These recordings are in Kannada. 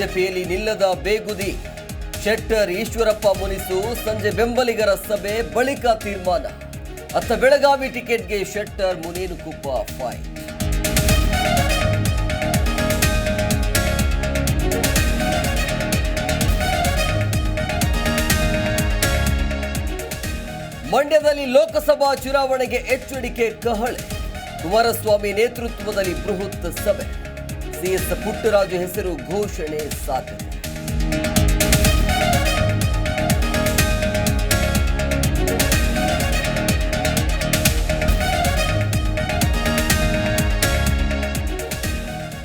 ಬಿಜೆಪಿಯಲ್ಲಿ ನಿಲ್ಲದ ಬೇಗುದಿ. ಶೆಟ್ಟರ್ ಈಶ್ವರಪ್ಪ ಮುನಿಸು ಸಂಜೆ ಬೆಂಬಲಿಗರ ಸಭೆ ಬಳಿಕ ತೀರ್ಮಾನ. ಅತ್ತ ಬೆಳಗಾವಿ ಟಿಕೆಟ್ಗೆ ಶೆಟ್ಟರ್ ಮುನೇನುಕೊಪ್ಪ ಫೈಟ್. ಮಂಡ್ಯದಲ್ಲಿ ಲೋಕಸಭಾ ಚುನಾವಣೆಗೆ ಎಚ್ಚರಿಕೆ ಕಹಳೆ. ಕುಮಾರಸ್ವಾಮಿ ನೇತೃತ್ವದಲ್ಲಿ ಬೃಹತ್ ಸಭೆ. ಸಿಎಸ್ ಪುಟ್ಟರಾಜು ಹೆಸರು ಘೋಷಣೆ ಸಾಧ್ಯತೆ.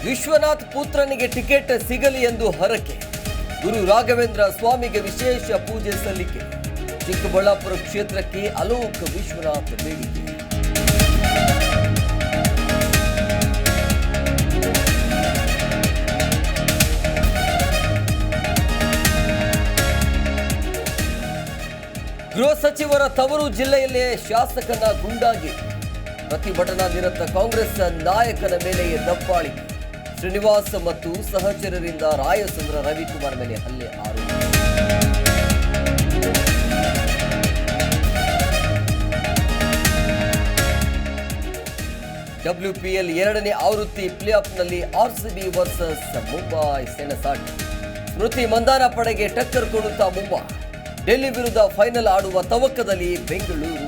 ವಿಶ್ವನಾಥ್ ಪುತ್ರನಿಗೆ ಟಿಕೆಟ್ ಸಿಗಲಿ ಎಂದು ಹರಕೆ. ಗುರು ರಾಘವೇಂದ್ರ ಸ್ವಾಮಿಗೆ ವಿಶೇಷ ಪೂಜೆ ಸಲ್ಲಿಕೆ. ಚಿಕ್ಕಬಳ್ಳಾಪುರ ಕ್ಷೇತ್ರಕ್ಕೆ ಅಲೋಕ್ ವಿಶ್ವನಾಥ್ ಬೇಡಿಕೆ. ಗೃಹ ಸಚಿವರ ತವರು ಜಿಲ್ಲೆಯಲ್ಲೇ ಶಾಸಕನ ಗುಂಡಾಗಿ. ಪ್ರತಿಭಟನಾ ನಿರತ ಕಾಂಗ್ರೆಸ್ ನಾಯಕನ ಮೇಲೆ ದಬ್ಬಾಳಿಕೆ. ಶ್ರೀನಿವಾಸ್ ಮತ್ತು ಸಹಚರರಿಂದ ರಾಯಚಂದ್ರ ರವಿಕುಮಾರ್ ಮೇಲೆ ಹಲ್ಲೆ ಆರೋಪ. WPL 2ನೇ ಆವೃತ್ತಿ ಪ್ಲೇ ಆಫ್ನಲ್ಲಿ RCB ವರ್ಸಸ್ ಮುಂಬೈ ಸೆಣಸಾಟ. ಸ್ಮೃತಿ ಮಂದಾನ ಪಡೆಗೆ ಟಕ್ಕರ್ ಕೊಡುತ್ತಾ ಮುಂಬೈ. ಡೆಲ್ಲಿ ವಿರುದ್ಧ ಫೈನಲ್ ಆಡುವ ತವಕದಲ್ಲಿ ಬೆಂಗಳೂರು.